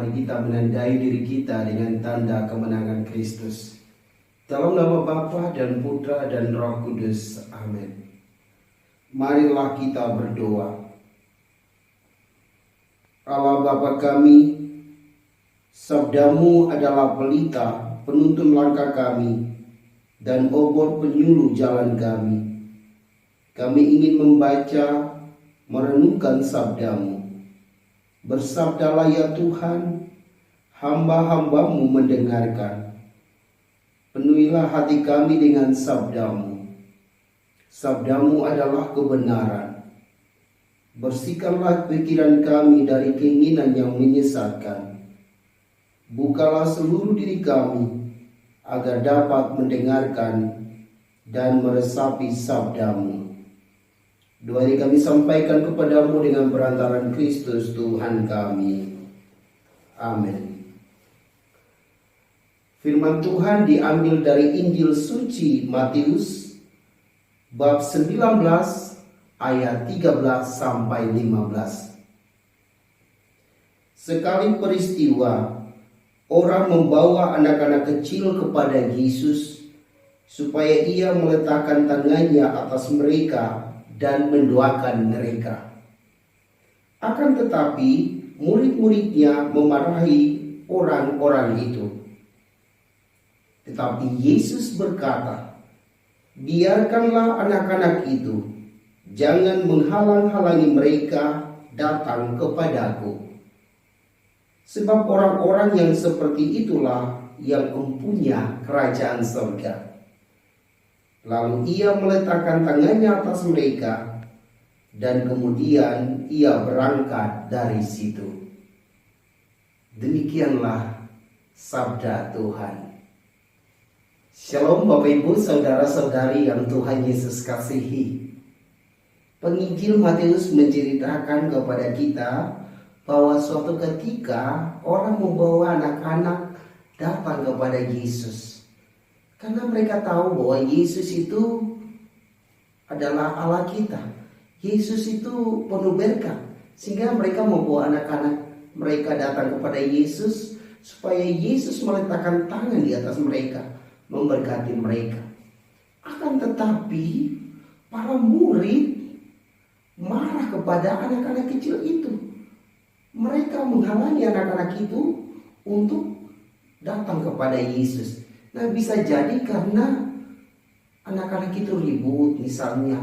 mari kita menandai diri kita dengan tanda kemenangan Kristus. Dalam nama Bapa dan Putra dan Roh Kudus. Amin. Marilah kita berdoa. Allah Bapa kami, sabdamu adalah pelita penuntun langkah kami dan obor penyuluh jalan kami. Kami ingin membaca, merenungkan sabdamu. Bersabdalah ya Tuhan, hamba-hambamu mendengarkan. Penuhilah hati kami dengan sabdamu. Sabdamu adalah kebenaran. Bersihkanlah pikiran kami dari keinginan yang menyesatkan. Bukalah seluruh diri kami agar dapat mendengarkan dan meresapi sabdamu. Doa ini kami sampaikan kepadamu dengan perantaraan Kristus Tuhan kami. Amin. Firman Tuhan diambil dari Injil suci Matius bab 19 ayat 13 sampai 15. Sekali peristiwa, orang membawa anak-anak kecil kepada Yesus supaya ia meletakkan tangannya atas mereka dan mendoakan mereka. Akan tetapi murid-muridnya memarahi orang-orang itu. Tetapi Yesus berkata, biarkanlah anak-anak itu, jangan menghalang-halangi mereka datang kepadaku. Sebab orang-orang yang seperti itulah yang mempunyai kerajaan surga. Lalu ia meletakkan tangannya atas mereka dan kemudian ia berangkat dari situ. Demikianlah sabda Tuhan. Shalom Bapak Ibu saudara-saudari yang Tuhan Yesus kasihi. Penginjil Matius menceritakan kepada kita bahwa suatu ketika orang membawa anak-anak datang kepada Yesus. Karena mereka tahu bahwa Yesus itu adalah Allah kita. Yesus itu penuh berkat. Sehingga mereka membawa anak-anak mereka datang kepada Yesus supaya Yesus meletakkan tangan di atas mereka, memberkati mereka. Akan tetapi para murid marah kepada anak-anak kecil itu. Mereka menghalangi anak-anak itu untuk datang kepada Yesus. Nah, bisa jadi karena anak-anak itu ribut, misalnya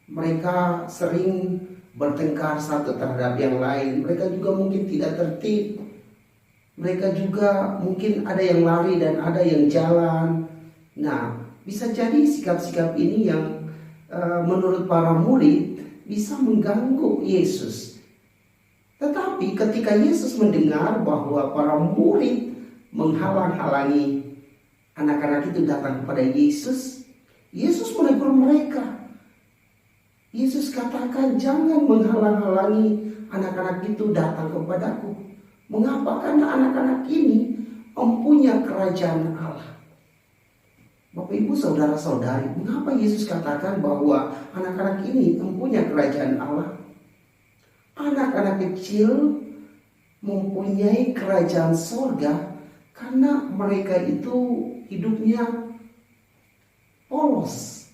mereka sering bertengkar satu terhadap yang lain. Mereka juga mungkin tidak tertib. Mereka juga mungkin ada yang lari dan ada yang jalan. Nah, bisa jadi sikap-sikap ini yang menurut para murid bisa mengganggu Yesus. Tetapi ketika Yesus mendengar bahwa para murid menghalang-halangi anak-anak itu datang kepada Yesus, Yesus menegur mereka. Yesus katakan, jangan menghalang-halangi anak-anak itu datang kepadaku. Mengapa? Karena anak-anak ini mempunyai kerajaan Allah. Bapak Ibu saudara-saudari, mengapa Yesus katakan bahwa anak-anak ini mempunyai kerajaan Allah? Anak-anak kecil mempunyai kerajaan surga karena mereka itu hidupnya polos.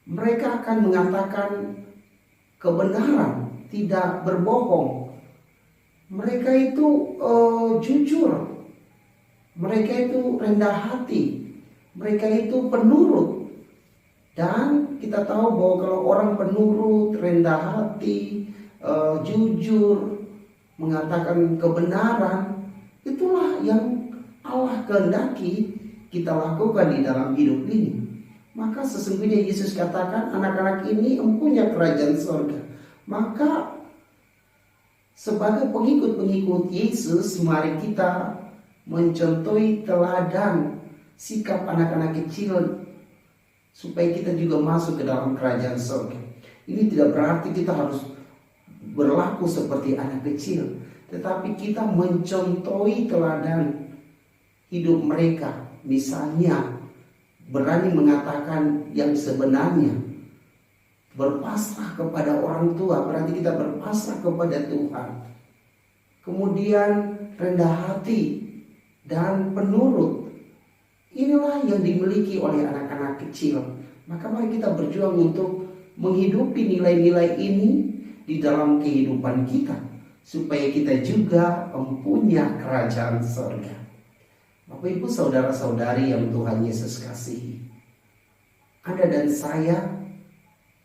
Mereka akan mengatakan kebenaran, tidak berbohong. Mereka itu jujur. Mereka itu rendah hati. Mereka itu penurut. Dan kita tahu bahwa kalau orang penurut, rendah hati, jujur, mengatakan kebenaran, itulah yang Allah kehendaki kita lakukan di dalam hidup ini. Maka sesungguhnya Yesus katakan anak-anak ini mempunyai kerajaan surga. Maka sebagai pengikut-pengikut Yesus, mari kita mencontohi teladan sikap anak-anak kecil supaya kita juga masuk ke dalam kerajaan surga. Ini tidak berarti kita harus berlaku seperti anak kecil, tetapi kita mencontohi teladan hidup mereka. Misalnya berani mengatakan yang sebenarnya, berpasrah kepada orang tua, berarti kita berpasrah kepada Tuhan. Kemudian rendah hati, dan penurut. Inilah yang dimiliki oleh anak-anak kecil. Maka mari kita berjuang untuk menghidupi nilai-nilai ini di dalam kehidupan kita, supaya kita juga mempunyai kerajaan surga. Bapak Ibu saudara-saudari yang Tuhan Yesus kasihi, Anda dan saya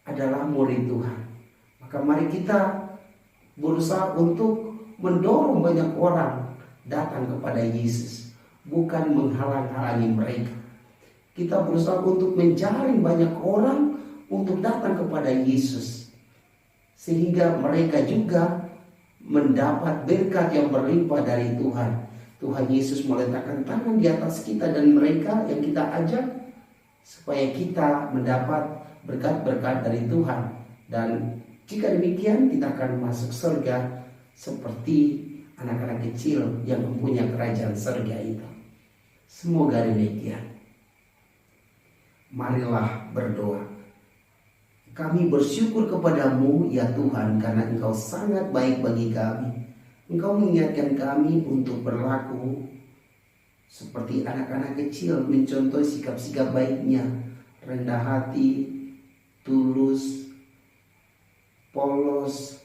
adalah murid Tuhan. Maka mari kita berusaha untuk mendorong banyak orang datang kepada Yesus, bukan menghalang-halangi mereka. Kita berusaha untuk menjaring banyak orang untuk datang kepada Yesus, sehingga mereka juga mendapat berkat yang berlimpah dari Tuhan. Tuhan Yesus meletakkan tangan di atas kita dan mereka yang kita ajak, supaya kita mendapat berkat-berkat dari Tuhan. Dan jika demikian, kita akan masuk surga seperti anak-anak kecil yang mempunyai kerajaan surga itu. Semoga demikian. Marilah berdoa. Kami bersyukur kepadamu ya Tuhan, karena Engkau sangat baik bagi kami. Engkau mengingatkan kami untuk berlaku seperti anak-anak kecil, mencontoh sikap-sikap baiknya, rendah hati, tulus, polos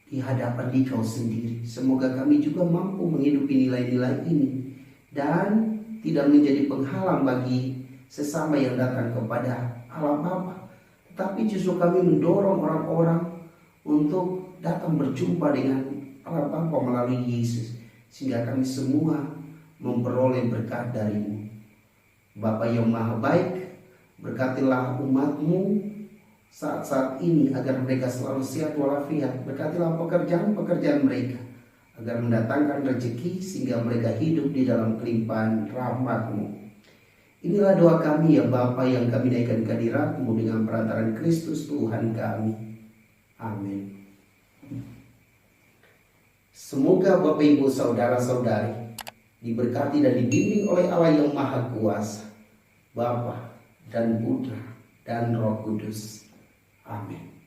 di hadapan Dikau sendiri. Semoga kami juga mampu menghidupi nilai-nilai ini dan tidak menjadi penghalang bagi sesama yang datang kepada Allah Bapa, tetapi justru kami mendorong orang-orang untuk datang berjumpa dengan Allah Bapa melalui Yesus, sehingga kami semua memperoleh berkat dari-Mu. Bapa yang Maha Baik, berkatilah umat-Mu saat-saat ini agar mereka selalu sehat walafiat. Berkatilah pekerjaan-pekerjaan mereka agar mendatangkan rezeki, sehingga mereka hidup di dalam kelimpahan rahmat-Mu. Inilah doa kami ya Bapa, yang kami naikkan ke hadirat-Mu dengan perantaraan Kristus Tuhan kami. Amin. Semoga Bapak Ibu saudara-saudari diberkati dan dibimbing oleh Allah yang Maha Kuasa, Bapa dan Putra dan Roh Kudus. Amin.